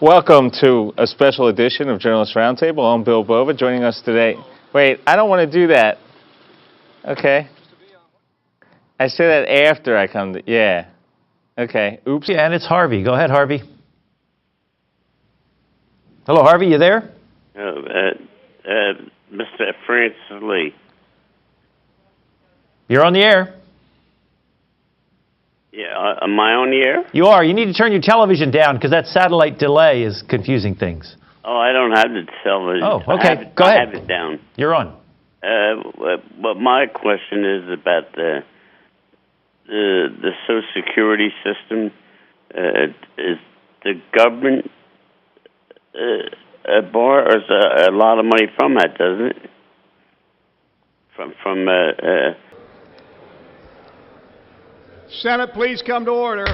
Welcome to a special edition of Journalist Roundtable. I'm Bill Bova. Joining us today. Wait, I don't want to do that. Okay. I say that after I come to. Yeah. Okay. Oops. Yeah, and it's Harvey. Go ahead, Harvey. Hello, Harvey. You there? Mr. Francis Lee. You're on the air. Yeah, am I on the air? You are. You need to turn your television down because that satellite delay is confusing things. Oh, I don't have the television. Oh, okay. Go ahead. I have it down. You're on. But my question is about the Social Security system. Is the government borrows a lot of money from that, doesn't it? Senate, please come to order.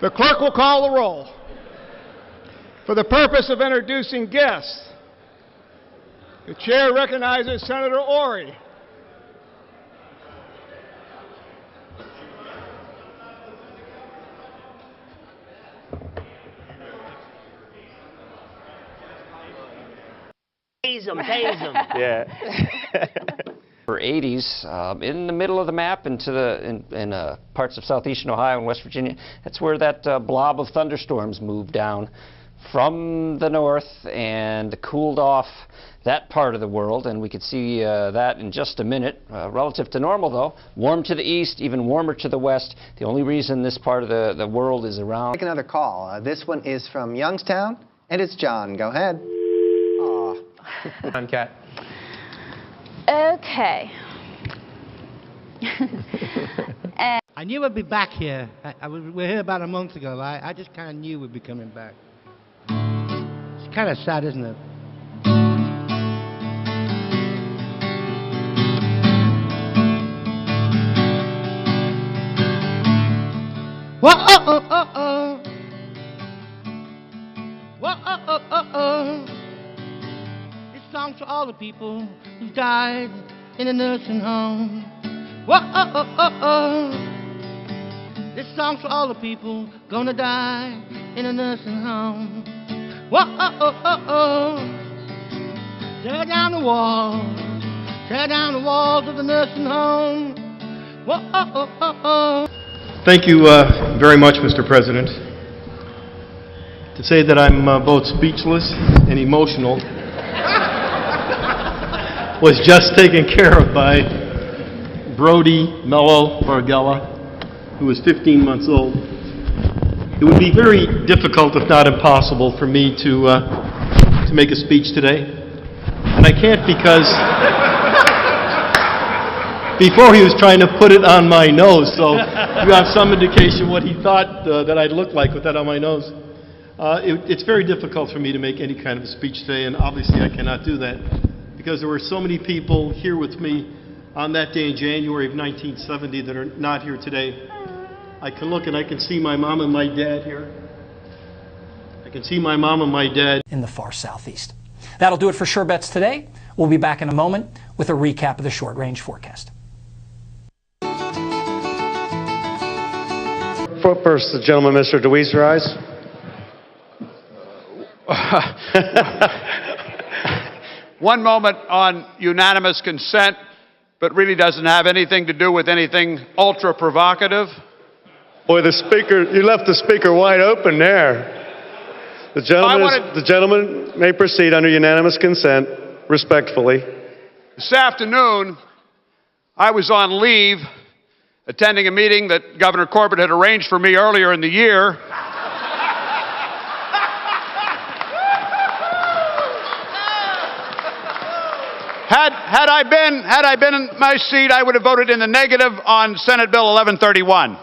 The clerk will call the roll. For the purpose of introducing guests, the chair recognizes Senator Ori. Tase him. Yeah. For 80s, in the middle of the map into in parts of southeastern Ohio and West Virginia, that's where that blob of thunderstorms moved down from the north and cooled off that part of the world, and we could see that in just a minute. Relative to normal, though, warm to the east, even warmer to the west. The only reason this part of the world is around. Take another call. This one is from Youngstown, and it's John. Go ahead. On Cat. Okay. I knew I'd be back here. We were here about a month ago. I just kind of knew we'd be coming back. It's kind of sad, isn't it? Whoa, Whoa, This song's for all the people who died in a nursing home. Whoa, This song's for all the people gonna die in a nursing home. Whoa, Tear down the walls. Tear down the walls of the nursing home. Whoa. Thank you very much, Mr. President. To say that I'm both speechless and emotional was just taken care of by Brody Mello Vargella, who was 15 months old. It would be very difficult, if not impossible, for me to make a speech today. And I can't because before he was trying to put it on my nose, so you have some indication what he thought that I'd look like with that on my nose. It's very difficult for me to make any kind of a speech today, and obviously I cannot do that because there were so many people here with me on that day in January of 1970 that are not here today. I can look and I can see my mom and my dad here. I can see my mom and my dad in the far southeast. That'll do it for Sure Bets today. We'll be back in a moment with a recap of the short-range forecast. First, the gentleman, Mr. DeWeese, rise. One moment on unanimous consent, but really doesn't have anything to do with anything ultra provocative. Boy, the speaker, you left the speaker wide open there. The gentleman may proceed under unanimous consent, respectfully. This afternoon, I was on leave attending a meeting that Governor Corbett had arranged for me earlier in the year. Had I been in my seat, I would have voted in the negative on Senate Bill 1131.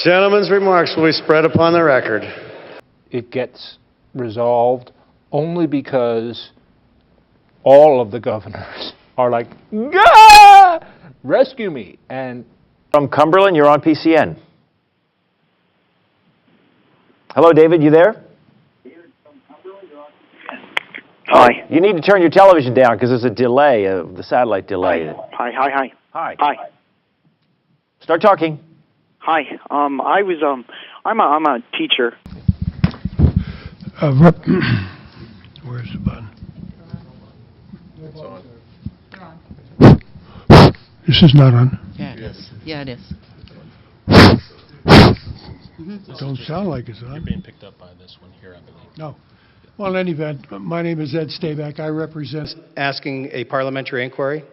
Gentleman's remarks will be spread upon the record. It gets resolved only because all of the governors are like, Gah! Rescue me. And from Cumberland, you're on PCN. Hello, David, you there? Hi. You need to turn your television down because there's a delay, the satellite delay. Hi. Hi. Hi. Start talking. Hi. I'm a teacher. Where's the button? It's on. This is not on. Yeah, it is. Yeah, it is. Don't sound like it's on. You're being picked up by this one here, I believe. No. Well, in any event, my name is Ed Staback. I represent... Asking a parliamentary inquiry.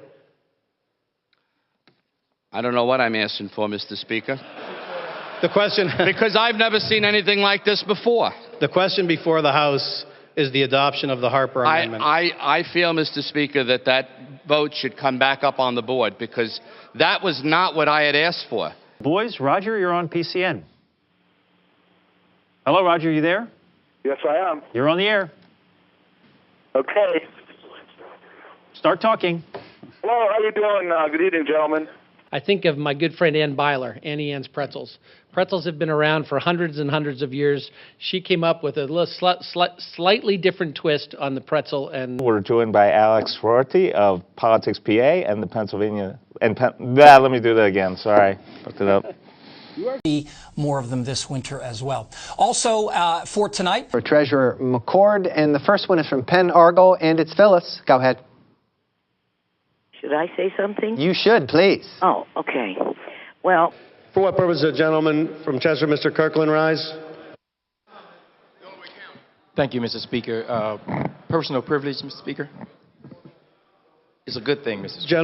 I don't know what I'm asking for, Mr. Speaker. The question... Because I've never seen anything like this before. The question before the House is the adoption of the Harper Amendment. I feel, Mr. Speaker, that vote should come back up on the board because that was not what I had asked for. Boys, Roger, you're on PCN. Hello, Roger, you there? Yes, I am. You're on the air. Okay. Start talking. Hello, how you doing? Good evening, gentlemen. I think of my good friend Ann Byler, Annie Ann's Pretzels. Pretzels have been around for hundreds and hundreds of years. She came up with a little slightly different twist on the pretzel. And we're joined by Alex Rorty of Politics PA and the Pennsylvania. Let me do that again. Sorry, fucked it up. See more of them this winter as well. Also, for tonight, For Treasurer McCord, and the first one is from Penn Argo, and it's Phyllis. Go ahead. Should I say something? You should, please. Oh, okay. Well... For what purpose does the gentleman from Chester, Mr. Kirkland, rise? Thank you, Mr. Speaker. Personal privilege, Mr. Speaker. It's a good thing, Mr. Speaker.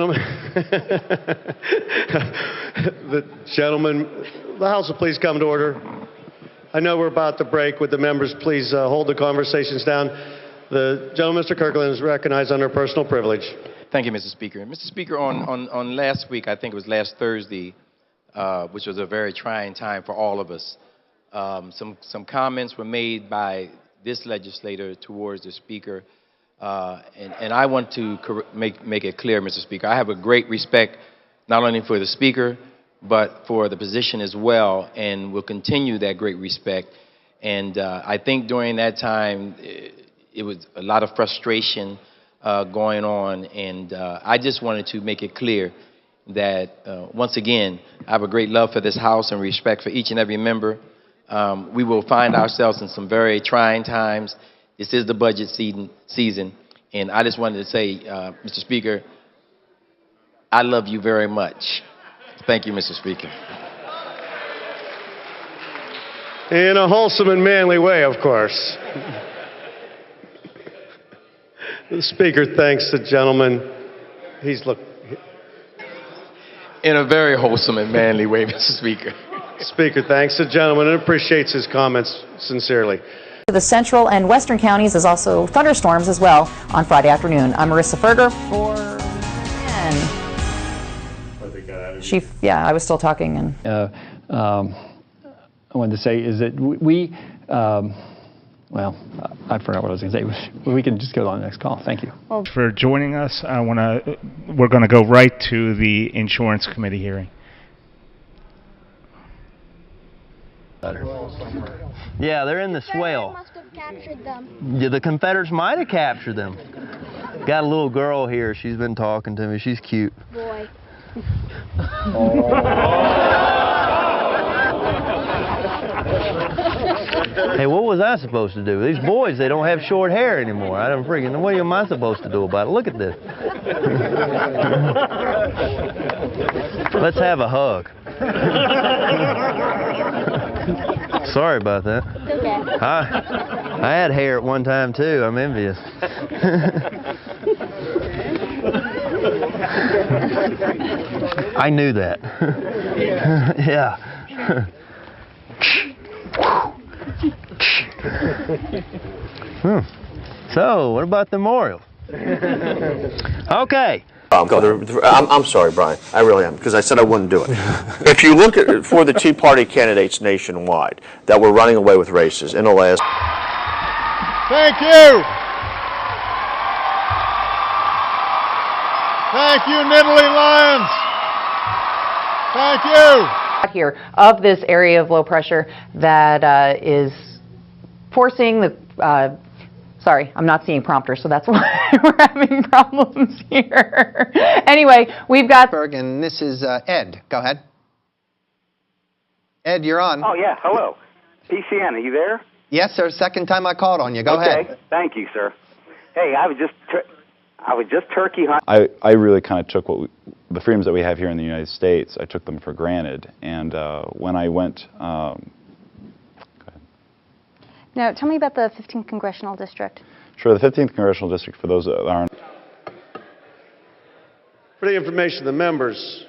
Gentlemen, the House will please come to order. I know we're about to break. Would the members please hold the conversations down? The gentleman, Mr. Kirkland, is recognized under personal privilege. Thank you, Mr. Speaker. Mr. Speaker, on last week, I think it was last Thursday, which was a very trying time for all of us, some comments were made by this legislator towards the Speaker, and I want to make it clear, Mr. Speaker, I have a great respect not only for the Speaker, but for the position as well, and will continue that great respect. And I think during that time, it was a lot of frustration going on, and I just wanted to make it clear that, once again, I have a great love for this House and respect for each and every member. We will find ourselves in some very trying times. This is the budget season, and I just wanted to say, Mr. Speaker, I love you very much. Thank you, Mr. Speaker. In a wholesome and manly way, of course. The Speaker thanks the gentleman. In a very wholesome and manly way, Mr. Speaker. Speaker thanks the gentleman and appreciates his comments sincerely. The central and western counties is also thunderstorms as well on Friday afternoon. I'm Marissa Ferger for PCN. I was still talking. And I wanted to say is that well, I forgot what I was going to say. We can just go on the next call. Thank you. For joining us, we're going to go right to the Insurance Committee hearing. Yeah, they're in the swale. Must have captured them. Yeah, the Confederates might have captured them. Got a little girl here. She's been talking to me. She's cute. Boy. Hey, what was I supposed to do? These boys, they don't have short hair anymore. I don't freaking know. What am I supposed to do about it? Look at this. Let's have a hug. Sorry about that. It's okay. I had hair at one time, too. I'm envious. I knew that. Yeah. So, what about the memorial? Okay. I'm sorry, Brian. I really am, because I said I wouldn't do it. If you look at for the Tea Party candidates nationwide that were running away with races in the last... Thank you. Thank you, Nittany Lions. Thank you. Here of this area of low pressure that is forcing the, sorry, I'm not seeing prompter, so that's why we're having problems here. Anyway, we've got... And this is Ed. Go ahead. Ed, you're on. Oh, yeah. Hello. PCN, are you there? Yes, sir. Second time I called on you. Go ahead. Okay. Thank you, sir. Hey, I was just turkey hunting. I really kind of took the freedoms that we have here in the United States, I took them for granted. And when I went... Now, tell me about the 15th Congressional District. Sure, the 15th Congressional District, for those that aren't... For the information of the members,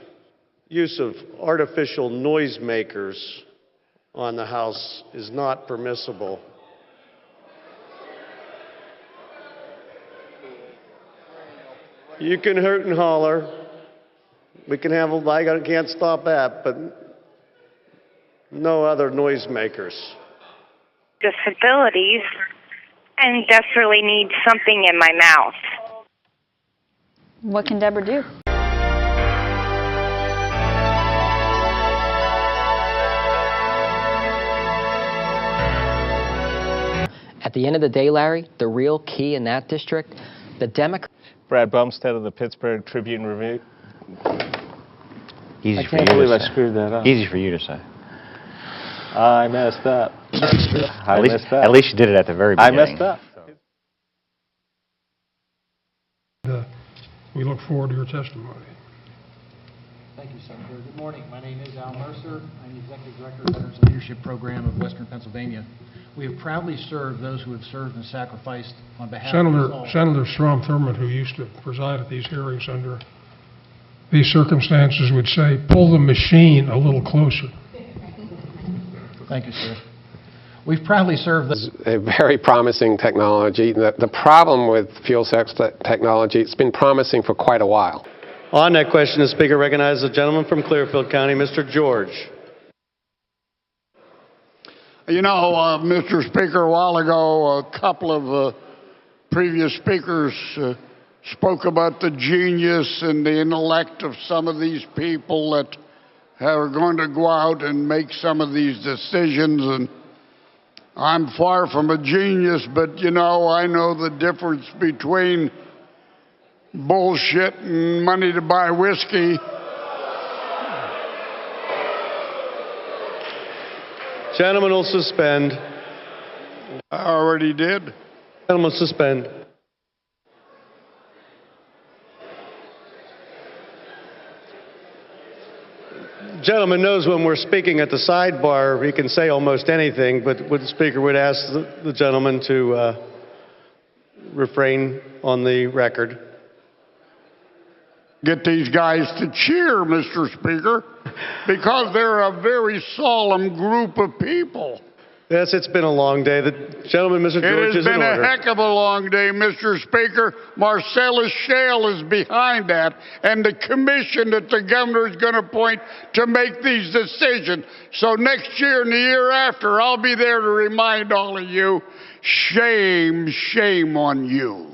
use of artificial noisemakers on the House is not permissible. You can hoot and holler. We can have, I can't stop that, but no other noisemakers. Disabilities and desperately need something in my mouth. What can Deborah do? At the end of the day, Larry, the real key in that district, the Democrats... Brad Bumstead of the Pittsburgh Tribune-Review. Easy I for can't you believe to I say. screwed that up. Easy for you to say. I messed up. At least you did it at the very beginning. I messed up. We look forward to your testimony. Thank you, Senator. Good morning. My name is Al Mercer. I'm the Executive Director of the Veterans Leadership Program of Western Pennsylvania. We have proudly served those who have served and sacrificed on behalf of us all. Senator Strom Thurmond, who used to preside at these hearings under these circumstances, would say, pull the machine a little closer. Thank you, sir. We've proudly served a very promising technology. The problem with fuel cell technology, it's been promising for quite a while. On that question, the Speaker recognizes the gentleman from Clearfield County, Mr. George. You know, Mr. Speaker, a while ago, a couple of previous speakers spoke about the genius and the intellect of some of these people that are going to go out and make some of these decisions. And I'm far from a genius, but, you know, I know the difference between bullshit and money to buy whiskey. Gentleman will suspend. I already did. Gentleman will suspend. Gentleman knows when we're speaking at the sidebar, he can say almost anything, but the Speaker would ask the gentleman to refrain on the record. Get these guys to cheer, Mr. Speaker, because they're a very solemn group of people. Yes, it's been a long day. The gentleman, Mr. George, is in order. It has been a heck of a long day, Mr. Speaker. Marcellus Shale is behind that, and the commission that the governor is going to appoint to make these decisions. So next year and the year after, I'll be there to remind all of you, shame, shame on you.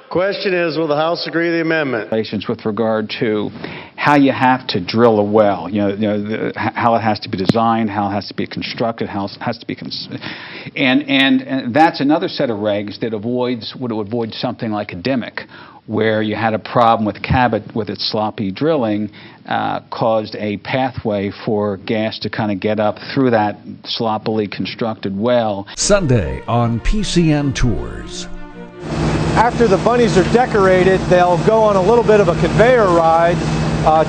Question is, will the House agree to the amendment? With regard to how you have to drill a well, how it has to be designed, how it has to be constructed, how it has to be, and that's another set of regs that would avoid something like a Dimick, where you had a problem with Cabot with its sloppy drilling, caused a pathway for gas to kind of get up through that sloppily constructed well. Sunday on PCN Tours. After the bunnies are decorated, they'll go on a little bit of a conveyor ride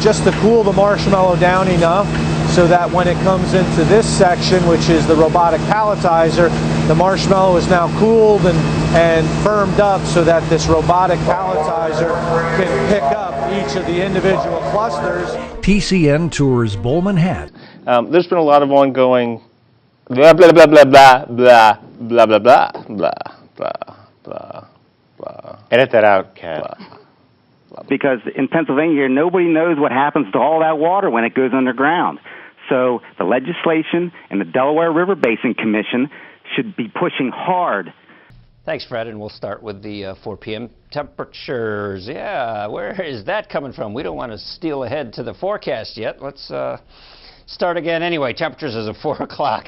just to cool the marshmallow down enough so that when it comes into this section, which is the robotic palletizer, the marshmallow is now cooled and firmed up so that this robotic palletizer can pick up each of the individual clusters. PCN Tours Bowman Hat. There's been a lot of ongoing blah, blah, blah, blah, blah, blah, blah, blah, blah, blah, blah, blah. Edit that out, Kat. Because in Pennsylvania here, nobody knows what happens to all that water when it goes underground. So the legislation and the Delaware River Basin Commission should be pushing hard. Thanks, Fred, and we'll start with the 4 p.m. temperatures. Yeah, where is that coming from? We don't want to steal ahead to the forecast yet. Let's start again anyway. Temperatures as of 4 o'clock.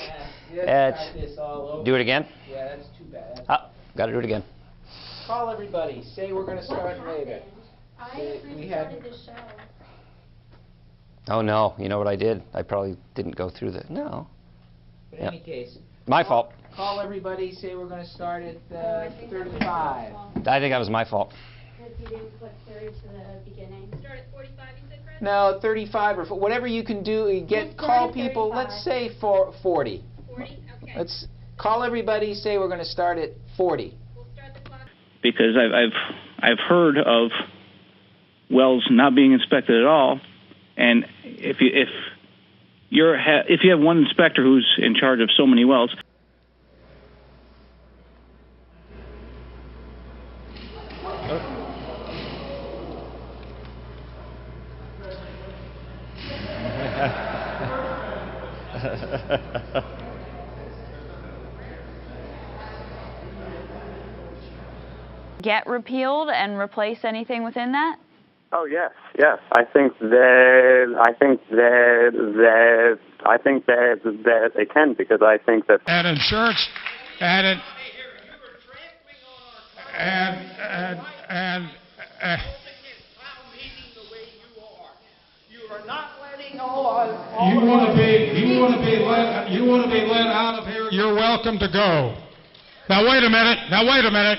Do it again? Yeah, that's too bad. Got to do it again. Call everybody. Say we're going to start later. We had. Oh, no. You know what I did? I probably didn't go through the... No. But in any case. My fault. Call everybody. Say we're going to start at 35. I think that was my fault. Because you didn't click through to the beginning. Start at 45, you said, Fred? No, 35 or whatever you can do. Call people. 35. Let's say 40. 40? Okay. Let's call everybody. Say we're going to start at 40. We'll start the clock. Because I've heard of wells not being inspected at all, and if you have one inspector who's in charge of so many wells. Get repealed and replace anything within that? Oh yes. I think that they can, because I think that and insurance and you want to be let out of here. You're welcome to go. Now wait a minute. Wait a minute.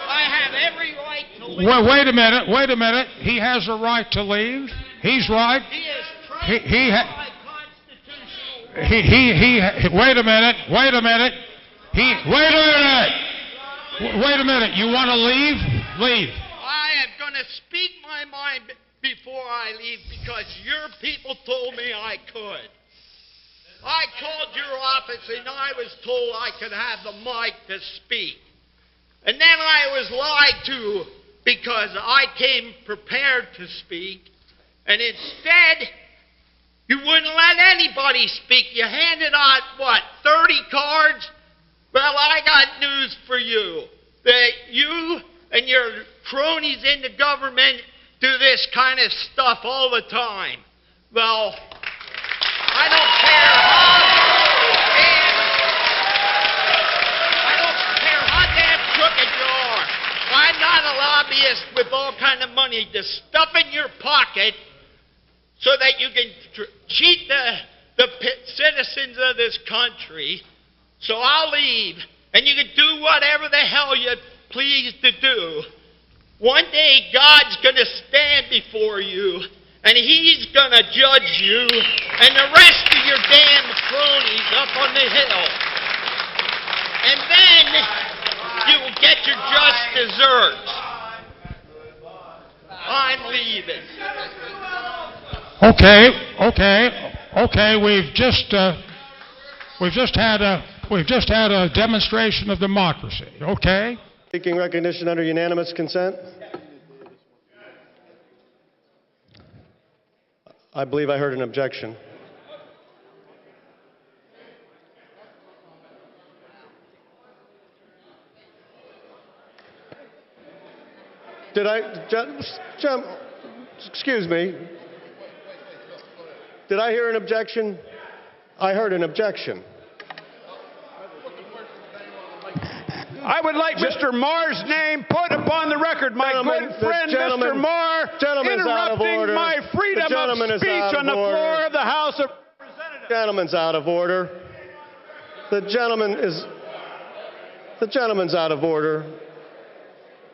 I have every right to leave. Wait a minute. He has a right to leave. He's right. He is trampling on my constitutional Wait a minute. Wait a minute. You want to leave? Leave. I am going to speak my mind before I leave, because your people told me I could. I called your office and I was told I could have the mic to speak. And then I was lied to, because I came prepared to speak, and instead you wouldn't let anybody speak. You handed out, 30 cards? Well, I got news for you. That you and your cronies in the government do this kind of stuff all the time. Well, I don't care how damn crooked you are. I'm not a lobbyist with all kind of money to stuff in your pocket so that you can cheat the citizens of this country. So I'll leave, and you can do whatever the hell you please to do. One day God's going to stand before you, and He's going to judge you and the rest of your damn cronies up on the hill. And then you will get your just desserts. I'm leaving. Okay. We've just had a demonstration of democracy. Okay. Seeking recognition under unanimous consent. I believe I heard an objection. Excuse me. Did I hear an objection? I heard an objection. I would like Mr. Marr's name put upon the record. My good friend, Mr. Marr, interrupting my freedom of speech on the floor of the House of Representatives. Gentleman's out of order. The gentleman's out of order.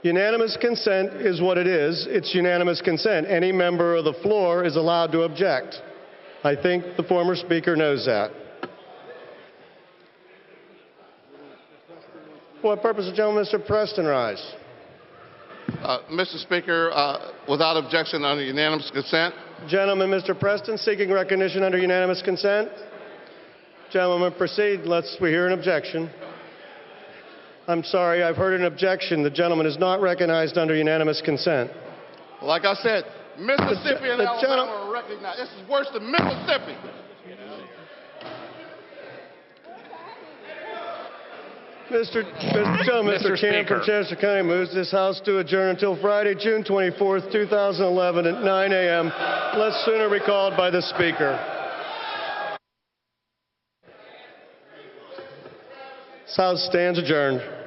Unanimous consent is what it is. It's unanimous consent. Any member of the floor is allowed to object. I think the former speaker knows that. For what purpose, the gentleman, Mr. Preston, rise? Mr. Speaker, without objection, under unanimous consent. Gentleman, Mr. Preston, seeking recognition under unanimous consent. Gentlemen, proceed. We hear an objection. I'm sorry, I've heard an objection. The gentleman is not recognized under unanimous consent. Like I said, Mississippi and Alabama are recognized. This is worse than Mississippi. Mr. King from Chester County moves this House to adjourn until Friday, June 24th, 2011 at 9 a.m. Unless sooner recalled by the Speaker. This House stands adjourned.